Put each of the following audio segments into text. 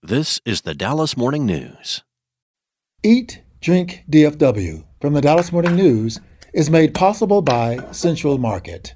This is the Dallas Morning News. Eat, Drink, DFW from the Dallas Morning News is made possible by Central Market.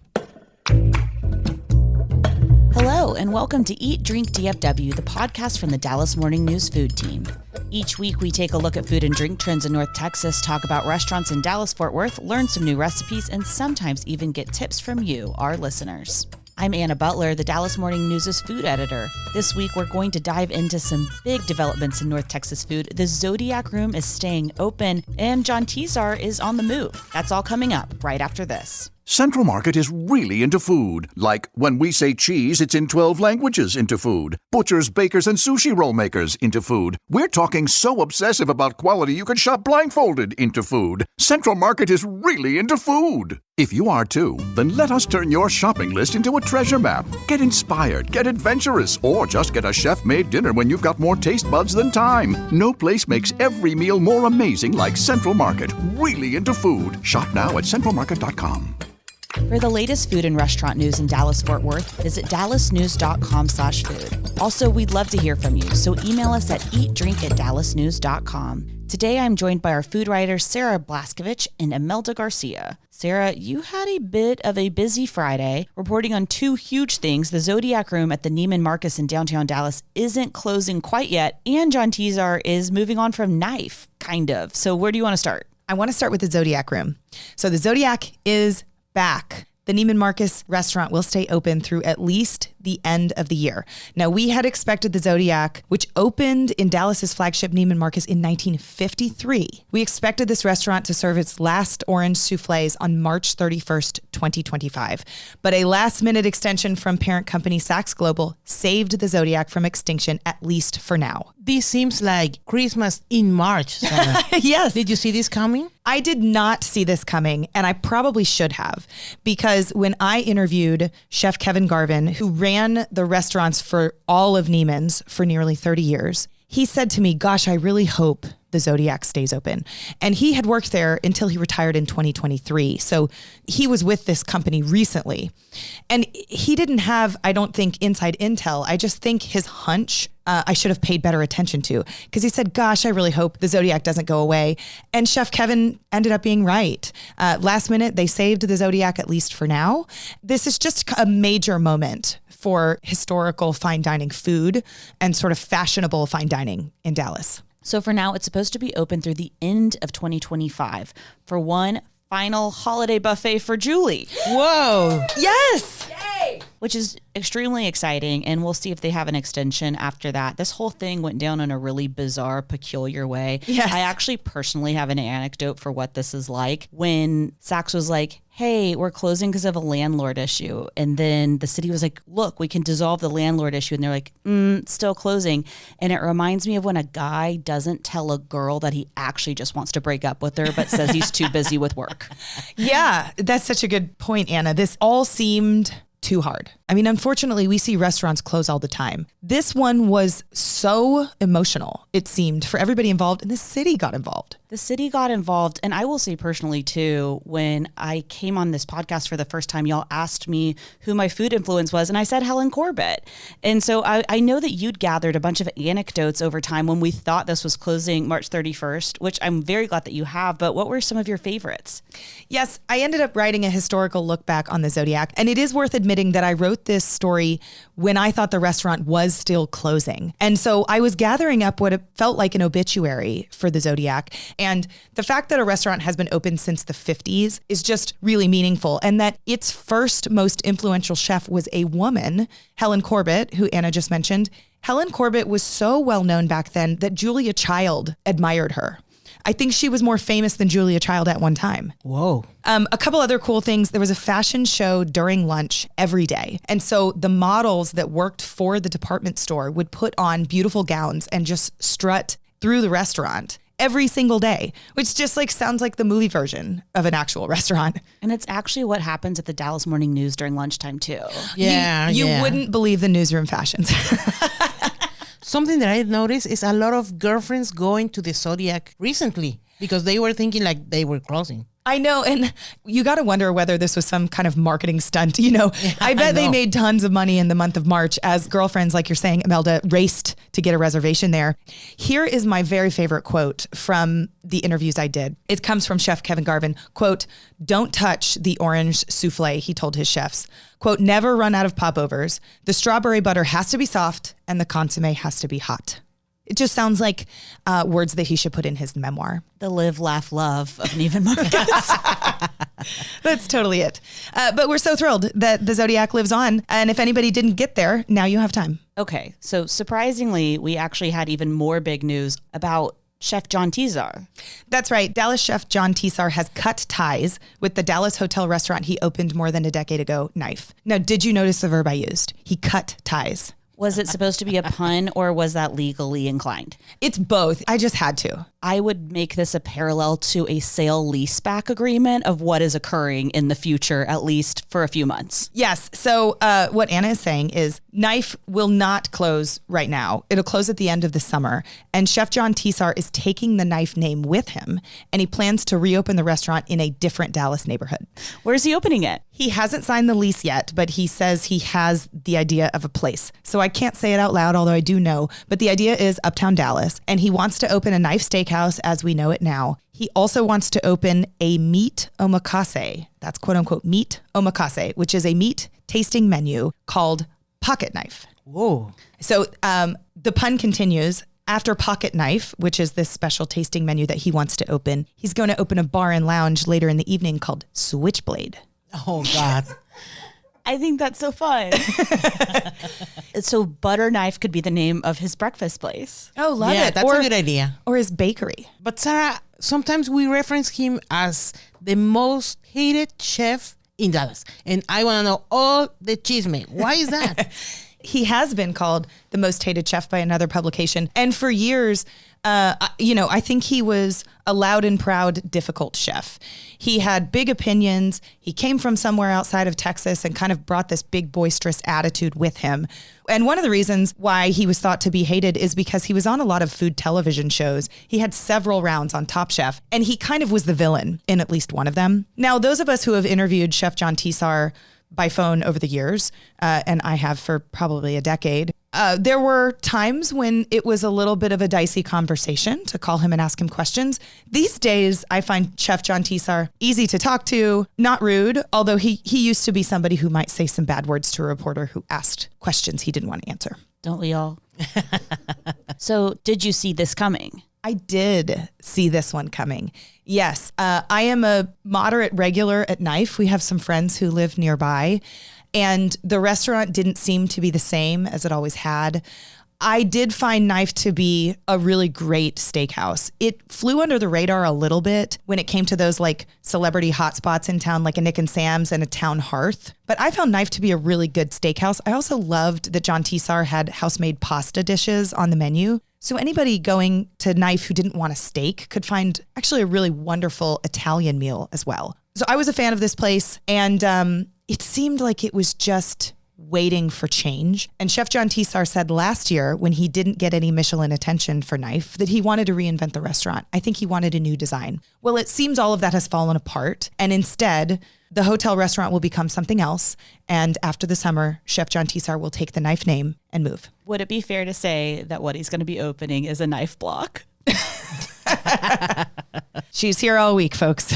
Hello, and welcome to Eat, Drink, DFW, the podcast from the Dallas Morning News food team. Each week, we take a look at food and drink trends in North Texas, talk about restaurants in Dallas-Fort Worth, learn some new recipes, and sometimes even get tips from you, our listeners. I'm Anna Butler, the Dallas Morning News' food editor. This week, we're going to dive into some big developments in North Texas food. The Zodiac Room is staying open, and John Tizar is on the move. That's all coming up right after this. Central Market is really into food. Like when we say cheese, it's in 12 languages into food. Butchers, bakers, and sushi roll makers into food. We're talking so obsessive about quality you can shop blindfolded into food. Central Market is really into food. If you are too, then let us turn your shopping list into a treasure map. Get inspired, get adventurous, or just get a chef-made dinner when you've got more taste buds than time. No place makes every meal more amazing like Central Market. Really into food. Shop now at centralmarket.com. For the latest food and restaurant news in Dallas-Fort Worth, visit dallasnews.com/food. Also, we'd love to hear from you, so email us at eatdrink@dallasnews.com. Today, I'm joined by our food writers, Sarah Blaskovich and Imelda Garcia. Sarah, you had a bit of a busy Friday, reporting on two huge things. The Zodiac Room at the Neiman Marcus in downtown Dallas isn't closing quite yet, and John Tizar is moving on from Knife, kind of. So where do you want to start? I want to start with the Zodiac Room. So the Zodiac is back. The Neiman Marcus restaurant will stay open through at least the end of the year. Now, we had expected the Zodiac, which opened in Dallas's flagship Neiman Marcus in 1953. We expected this restaurant to serve its last orange soufflés on March 31st, 2025. But a last-minute extension from parent company Saks Global saved the Zodiac from extinction, at least for now. This seems like Christmas in March. Sarah. Yes. Did you see this coming? I did not see this coming, and I probably should have, because when I interviewed Chef Kevin Garvin, who ran the restaurants for all of Neiman's for nearly 30 years, he said to me, gosh, I really hope the Zodiac stays open. And he had worked there until he retired in 2023. So he was with this company recently. And he didn't have, I don't think, inside intel. I just think his hunch I should have paid better attention to, because he said, gosh, I really hope the Zodiac doesn't go away. And Chef Kevin ended up being right. Last minute, they saved the Zodiac, at least for now. This is just a major moment for historical fine dining food and sort of fashionable fine dining in Dallas. So for now, it's supposed to be open through the end of 2025 for one final holiday buffet for Julie. Whoa. Yes. Yay! Which is extremely exciting, and we'll see if they have an extension after that. This whole thing went down in a really bizarre, peculiar way. Yes. I actually personally have an anecdote for what this is like. When Saks was like, hey, we're closing because of a landlord issue. And then the city was like, look, we can dissolve the landlord issue. And they're like, still closing. And it reminds me of when a guy doesn't tell a girl that he actually just wants to break up with her, but says he's too busy with work. Yeah, that's such a good point, Anna. This all seemed too hard. I mean, unfortunately, we see restaurants close all the time. This one was so emotional, it seemed, for everybody involved, and the city got involved. The city got involved. And I will say personally, too, when I came on this podcast for the first time, y'all asked me who my food influence was. And I said Helen Corbett. And so I know that you'd gathered a bunch of anecdotes over time when we thought this was closing March 31st, which I'm very glad that you have. But what were some of your favorites? Yes, I ended up writing a historical look back on the Zodiac. And it is worth admitting that I wrote this story when I thought the restaurant was still closing. And so I was gathering up what it felt like an obituary for the Zodiac. And the fact that a restaurant has been open since the 50s is just really meaningful. And that its first most influential chef was a woman, Helen Corbett, who Anna just mentioned. Helen Corbett was so well known back then that Julia Child admired her. I think she was more famous than Julia Child at one time. Whoa. A couple other cool things. There was a fashion show during lunch every day. And so the models that worked for the department store would put on beautiful gowns and just strut through the restaurant every single day, which just like sounds like the movie version of an actual restaurant. And it's actually what happens at the Dallas Morning News during lunchtime too. Yeah. You wouldn't believe the newsroom fashions. Something that I noticed is a lot of girlfriends going to the Zodiac recently because they were thinking like they were closing. I know. And you got to wonder whether this was some kind of marketing stunt. I bet they made tons of money in the month of March as girlfriends, like you're saying, Imelda, raced to get a reservation there. Here is my very favorite quote from the interviews I did. It comes from Chef Kevin Garvin. Quote, "Don't touch the orange souffle," he told his chefs. Quote, "Never run out of popovers. The strawberry butter has to be soft and the consommé has to be hot." It just sounds like words that he should put in his memoir. The live, laugh, love of Neiman Marcus. That's totally it. But we're so thrilled that the Zodiac lives on. And if anybody didn't get there, now you have time. Okay, so surprisingly, we actually had even more big news about Chef John Tizar. That's right. Dallas chef John Tizar has cut ties with the Dallas hotel restaurant he opened more than a decade ago, Knife. Now, did you notice the verb I used? He cut ties. Was it supposed to be a pun or was that legally inclined? It's both. I just had to. I would make this a parallel to a sale leaseback agreement of what is occurring in the future, at least for a few months. Yes. So what Anna is saying is Knife will not close right now. It'll close at the end of the summer. And Chef John Tizar is taking the Knife name with him. And he plans to reopen the restaurant in a different Dallas neighborhood. Where's he opening it? He hasn't signed the lease yet, but he says he has the idea of a place. So I can't say it out loud, although I do know. But the idea is Uptown Dallas. And he wants to open a Knife steakhouse as we know it now. He also wants to open a meat omakase. That's quote unquote meat omakase, which is a meat tasting menu called Pocket Knife. Whoa. So the pun continues. After Pocket Knife, which is this special tasting menu that he wants to open, he's going to open a bar and lounge later in the evening called Switchblade. Oh, God. I think that's so fun. So Butter Knife could be the name of his breakfast place. Oh, love Yeah, it. that's a good idea. Or his bakery. But Sarah, sometimes we reference him as the most hated chef in Dallas. And I want to know all the chisme. Why is that? He has been called the most hated chef by another publication. And for years, I think he was a loud and proud, difficult chef. He had big opinions. He came from somewhere outside of Texas and kind of brought this big, boisterous attitude with him. And one of the reasons why he was thought to be hated is because he was on a lot of food television shows. He had several rounds on Top Chef, and he kind of was the villain in at least one of them. Now, those of us who have interviewed Chef John Tizar by phone over the years, and I have for probably a decade, there were times when it was a little bit of a dicey conversation to call him and ask him questions. These days, I find Chef John Tizar easy to talk to, not rude, although he used to be somebody who might say some bad words to a reporter who asked questions he didn't want to answer. Don't we all? So did you see this coming? I did see this one coming. Yes, I am a moderate regular at Knife. We have some friends who live nearby, and the restaurant didn't seem to be the same as it always had. I did find Knife to be a really great steakhouse. It flew under the radar a little bit when it came to those like celebrity hotspots in town, like a Nick and Sam's and a Town Hearth. But I found Knife to be a really good steakhouse. I also loved that John Tizar had house-made pasta dishes on the menu. So anybody going to Knife who didn't want a steak could find actually a really wonderful Italian meal as well. So I was a fan of this place, and it seemed like it was just waiting for change. And Chef John Tizar said last year, when he didn't get any Michelin attention for Knife, that he wanted to reinvent the restaurant. I think he wanted a new design. Well, it seems all of that has fallen apart. And instead, the hotel restaurant will become something else. And after the summer, Chef John Tizar will take the Knife name and move. Would it be fair to say that what he's going to be opening is a Knife block? She's here all week, folks.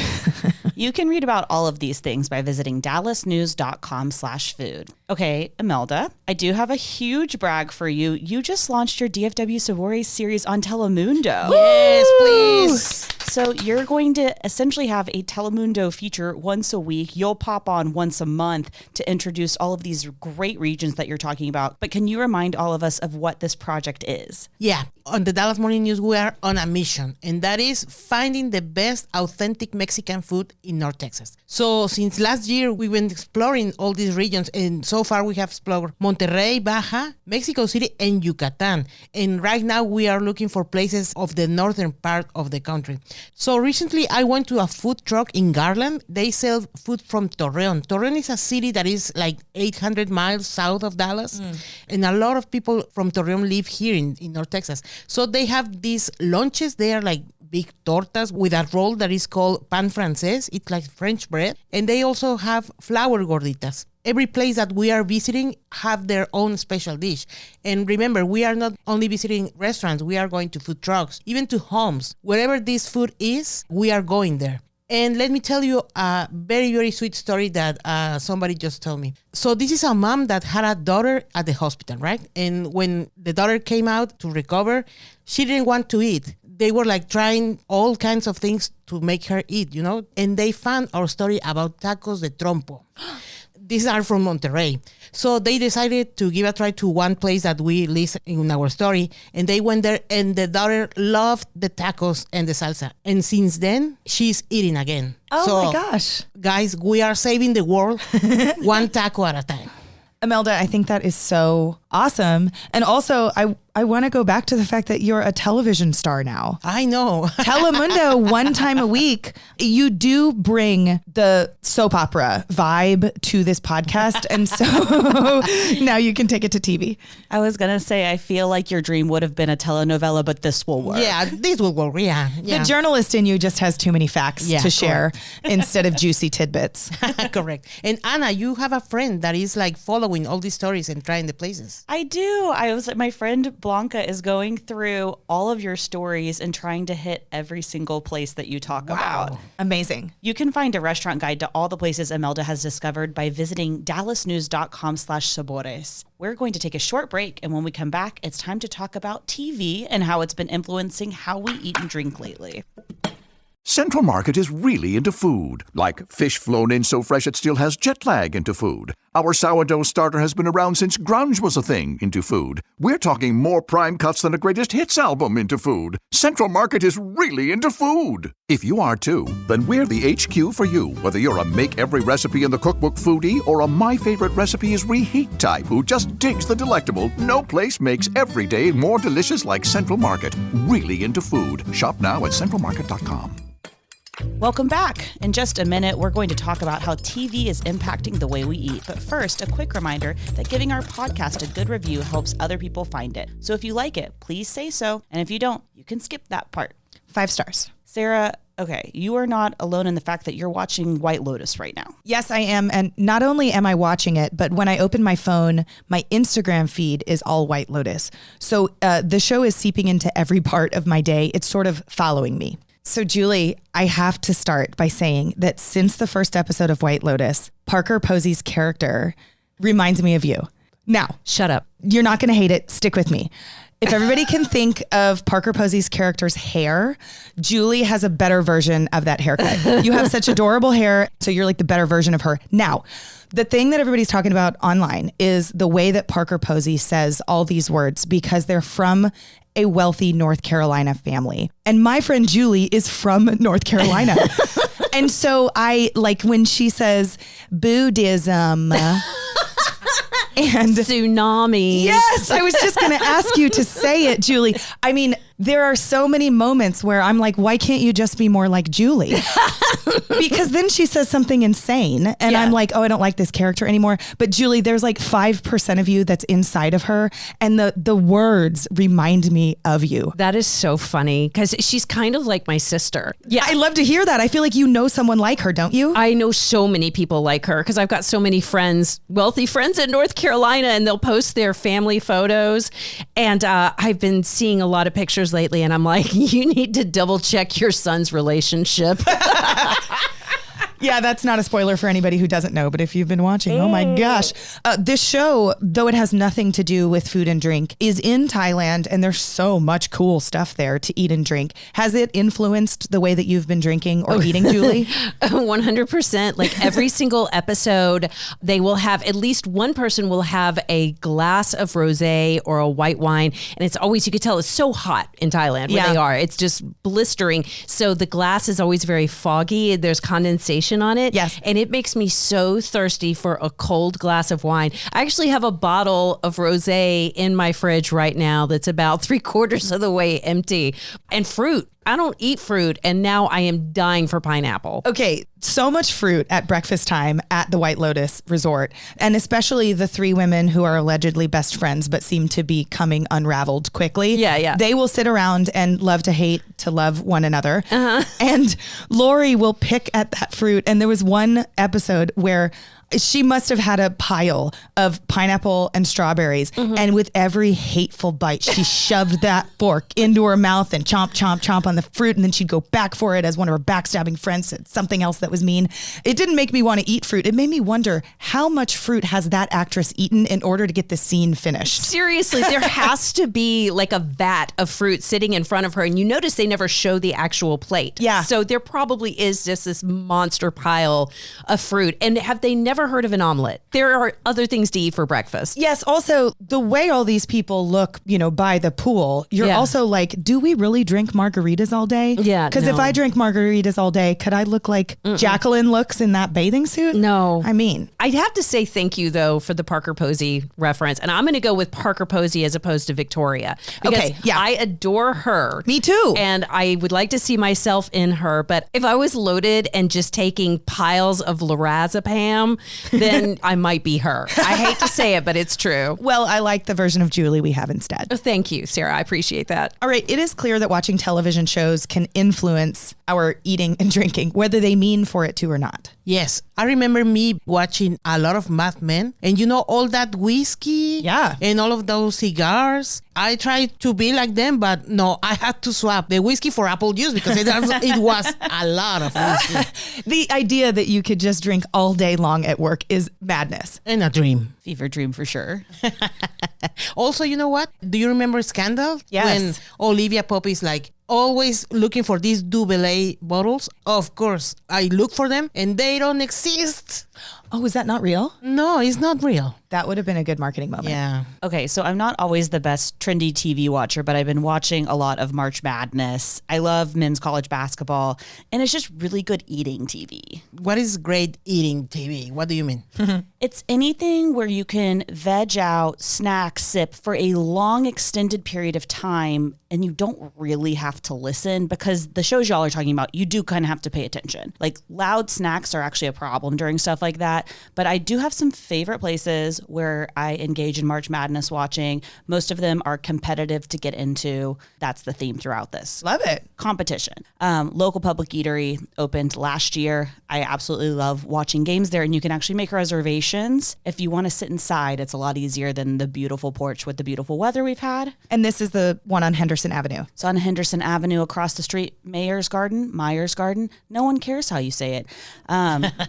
You can read about all of these things by visiting dallasnews.com/food. Okay, Imelda, I do have a huge brag for you. You just launched your DFW Sabores series on Telemundo. Yes, please. So you're going to essentially have a Telemundo feature once a week. You'll pop on once a month to introduce all of these great regions that you're talking about. But can you remind all of us of what this project is? Yeah, on the Dallas Morning News, we are on a mission, and that is finding the best authentic Mexican food in North Texas. So since last year, we've been exploring all these regions, and so far we have explored Monterrey, Baja, Mexico City, and Yucatan. And right now we are looking for places of the northern part of the country. So recently I went to a food truck in Garland. They sell food from Torreon. Torreon is a city that is like 800 miles south of Dallas. And a lot of people from Torreon live here in North Texas. So they have these lunches. They are like big tortas with a roll that is called pan francés. It's like French bread. And they also have flour gorditas. Every place that we are visiting have their own special dish. And remember, we are not only visiting restaurants, we are going to food trucks, even to homes. Wherever this food is, we are going there. And let me tell you a very, very sweet story that somebody just told me. So this is a mom that had a daughter at the hospital, right? And when the daughter came out to recover, she didn't want to eat. They were like trying all kinds of things to make her eat, you know? And they found our story about tacos de trompo. These are from Monterrey. So they decided to give a try to one place that we list in our story. And they went there and the daughter loved the tacos and the salsa. And since then, she's eating again. Oh my gosh. Guys, we are saving the world one taco at a time. Imelda, I think that is so awesome. And also, I want to go back to the fact that you're a television star now. I know. Telemundo, one time a week. You do bring the soap opera vibe to this podcast. And so now you can take it to TV. I was going to say, I feel like your dream would have been a telenovela, but this will work. Yeah, this will work. Yeah. The journalist in you just has too many facts to share instead of juicy tidbits. Correct. And Anna, you have a friend that is like following all these stories and trying the places. I do. My friend Blanca is going through all of your stories and trying to hit every single place that you talk about. Amazing. You can find a restaurant guide to all the places Imelda has discovered by visiting dallasnews.com/sabores. We're going to take a short break, and when we come back, it's time to talk about TV and how it's been influencing how we eat and drink lately. Central Market is really into food, like fish flown in so fresh it still has jet lag into food. Our sourdough starter has been around since grunge was a thing into food. We're talking more prime cuts than a greatest hits album into food. Central Market is really into food. If you are too, then we're the HQ for you. Whether you're a make every recipe in the cookbook foodie or a my favorite recipe is reheat type who just digs the delectable, no place makes every day more delicious like Central Market. Really into food. Shop now at centralmarket.com. Welcome back. In just a minute, we're going to talk about how TV is impacting the way we eat. But first, a quick reminder that giving our podcast a good review helps other people find it. So if you like it, please say so. And if you don't, you can skip that part. 5 stars. Sarah, okay, you are not alone in the fact that you're watching White Lotus right now. Yes, I am. And not only am I watching it, but when I open my phone, my Instagram feed is all White Lotus. So the show is seeping into every part of my day. It's sort of following me. So Julie, I have to start by saying that since the first episode of White Lotus, Parker Posey's character reminds me of you. Now, shut up. You're not going to hate it. Stick with me. If everybody can think of Parker Posey's character's hair, Julie has a better version of that haircut. You have such adorable hair, so you're like the better version of her. Now, the thing that everybody's talking about online is the way that Parker Posey says all these words because they're from a wealthy North Carolina family. And my friend Julie is from North Carolina. And so I like when she says Buddhism and tsunami. Yes, I was just going to ask you to say it, Julie. I mean, there are so many moments where I'm like, why can't you just be more like Julie? Because then she says something insane and I'm like, oh, I don't like this character anymore. But Julie, there's like 5% of you that's inside of her. And the words remind me of you. That is so funny because she's kind of like my sister. Yeah, I love to hear that. I feel like you know someone like her, don't you? I know so many people like her because I've got so many friends, wealthy friends in North Carolina, and they'll post their family photos. And I've been seeing a lot of pictures lately and I'm like, you need to double check your son's relationship. Yeah, that's not a spoiler for anybody who doesn't know, but if you've been watching, oh my gosh. This show, though it has nothing to do with food and drink, is in Thailand and there's so much cool stuff there to eat and drink. Has it influenced the way that you've been drinking or eating, Julie? 100%. Like every single episode, they will have, at least one person will have a glass of rosé or a white wine. And it's always, you could tell it's so hot in Thailand where they are. It's just blistering. So the glass is always very foggy. There's condensation on it. Yes. And it makes me so thirsty for a cold glass of wine. I actually have a bottle of rosé in my fridge right now that's about 3/4 of the way empty. And fruit. I don't eat fruit, and now I am dying for pineapple. Okay, so much fruit at breakfast time at the White Lotus Resort, and especially the three women who are allegedly best friends but seem to be coming unraveled quickly. Yeah. They will sit around and love to hate to love one another. And Lori will pick at that fruit. And there was one episode where she must have had a pile of pineapple and strawberries. And with every hateful bite, she shoved that fork into her mouth and chomp, chomp, chomp on the fruit. And then she'd go back for it as one of her backstabbing friends said something else that was mean. It didn't make me want to eat fruit. It made me wonder how much fruit has that actress eaten in order to get the scene finished? Seriously, there has to be like a vat of fruit sitting in front of her. And you notice they never show the actual plate. Yeah. So there probably is just this monster pile of fruit. And have they never heard of an omelet? There are other things to eat for breakfast. Yes. Also, the way all these people look, by the pool, you're also like, do we really drink margaritas all day? Yeah, Because if no. I drink margaritas all day, could I look like Jacqueline looks in that bathing suit? No. I mean, I'd have to say thank you, though, for the Parker Posey reference. And I'm going to go with Parker Posey as opposed to Victoria. Because Okay, yeah. I adore her. me too. And I would like to see myself in her. But if I was loaded and just taking piles of lorazepam, then I might be her. I hate to say it, but it's true. Well, I like the version of Julie we have instead. Thank you, Sarah. I appreciate that. All right. It is clear that watching television shows can influence our eating and drinking, whether they mean for it to or not. Yes, I remember me watching a lot of Mad Men, and all that whiskey, Yeah. and all of those cigars. I tried to be like them, but no, I had to swap the whiskey for apple juice because it was a lot of whiskey. The idea that you could just drink all day long at work is madness. And a dream. Fever dream for sure. Also, you know what? Do you remember Scandal? Yes. When Olivia Pope is like always looking for these Dubélé bottles. Of course, I look for them and they don't exist. Oh, is that not real? No, it's not real. That would have been a good marketing moment. Yeah. Okay, so I'm not always the best trendy TV watcher, but I've been watching a lot of March Madness. I love men's college basketball, and it's just really good eating TV. What is great eating TV? What do you mean? It's anything where you can veg out, snack, sip for a long extended period of time, and you don't really have to listen because the shows y'all are talking about, you do kind of have to pay attention. Like loud snacks are actually a problem during stuff like that, but I do have some favorite places where I engage in March Madness watching. Most of them are competitive to get into. That's the theme throughout this. Love it. Competition. Local public eatery opened last year. I absolutely love watching games there, and you can actually make reservations. If you want to sit inside, it's a lot easier than the beautiful porch with the beautiful weather we've had. And this is the one on Henderson Avenue. It's on Henderson Avenue across the street, Myers Garden. No one cares how you say it.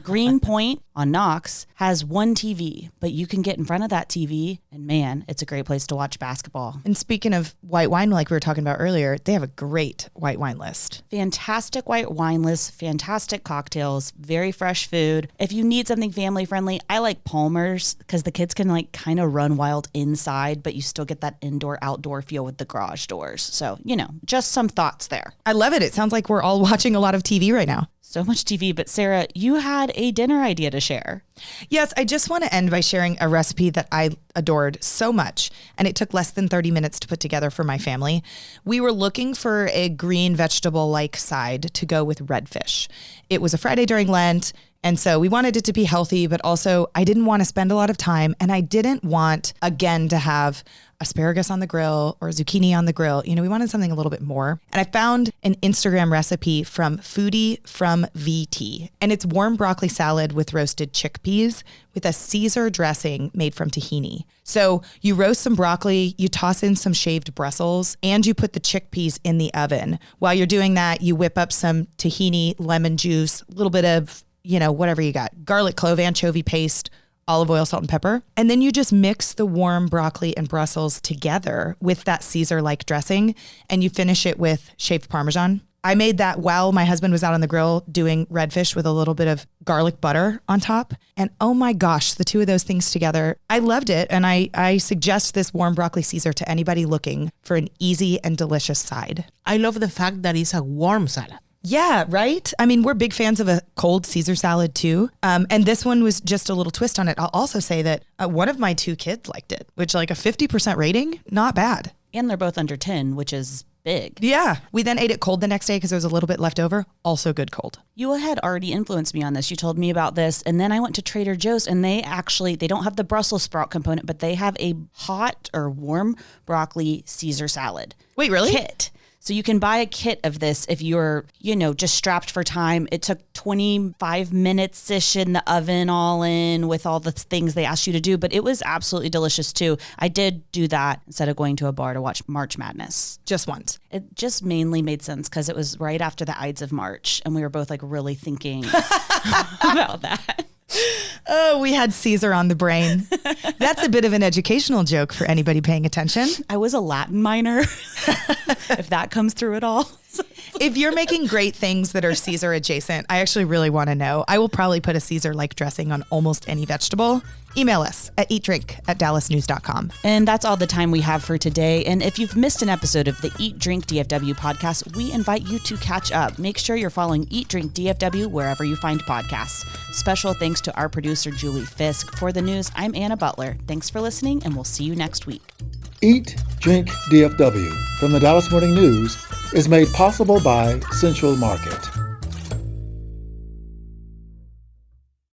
Green Point on Knox has one TV, but you can get in front of that TV, and man, it's a great place to watch basketball. And speaking of white wine, like we were talking about earlier, they have a great white wine list. Fantastic white wine list, fantastic cocktails, very fresh food. If you need something family friendly, I like Palmer's because the kids can like kind of run wild inside, but you still get that indoor outdoor feel with the garage doors. So, just some thoughts there. I love it. It sounds like we're all watching a lot of TV right now. So much TV, but Sarah, you had a dinner idea to share. Yes, I just want to end by sharing a recipe that I adored so much, and it took less than 30 minutes to put together for my family. We were looking for a green vegetable-like side to go with redfish. It was a Friday during Lent, and so we wanted it to be healthy, but also I didn't want to spend a lot of time, and I didn't want, again, to have asparagus on the grill or zucchini on the grill. We wanted something a little bit more. And I found an Instagram recipe from Foodie from VT. And it's warm broccoli salad with roasted chickpeas with a Caesar dressing made from tahini. So you roast some broccoli, you toss in some shaved Brussels, and you put the chickpeas in the oven. While you're doing that, you whip up some tahini, lemon juice, a little bit of, whatever you got, garlic clove anchovy paste, olive oil, salt, and pepper. And then you just mix the warm broccoli and Brussels together with that Caesar-like dressing, and you finish it with shaved Parmesan. I made that while my husband was out on the grill doing redfish with a little bit of garlic butter on top. And oh my gosh, the two of those things together, I loved it. And I suggest this warm broccoli Caesar to anybody looking for an easy and delicious side. I love the fact that it's a warm salad. Yeah, right? I mean, we're big fans of a cold Caesar salad too. And this one was just a little twist on it. I'll also say that one of my two kids liked it, which like a 50% rating, not bad. And they're both under 10, which is big. Yeah. We then ate it cold the next day because there was a little bit left over. Also good cold. You had already influenced me on this. You told me about this. And then I went to Trader Joe's and they don't have the Brussels sprout component, but they have a hot or warm broccoli Caesar salad. Wait, really? Kit. So you can buy a kit of this if you're, just strapped for time. It took 25 minutes-ish in the oven all in with all the things they asked you to do, but it was absolutely delicious too. I did do that instead of going to a bar to watch March Madness. Just once. It just mainly made sense because it was right after the Ides of March and we were both like really thinking about that. Oh, we had Caesar on the brain. That's a bit of an educational joke for anybody paying attention. I was a Latin minor, if that comes through at all. If you're making great things that are Caesar adjacent, I actually really want to know. I will probably put a Caesar-like dressing on almost any vegetable. Email us at eatdrink@dallasnews.com. And that's all the time we have for today. And if you've missed an episode of the Eat Drink DFW podcast, we invite you to catch up. Make sure you're following Eat Drink DFW wherever you find podcasts. Special thanks to our producer, Julie Fisk. For the news, I'm Anna Butler. Thanks for listening, and we'll see you next week. Eat, Drink, DFW from the Dallas Morning News is made possible by Central Market.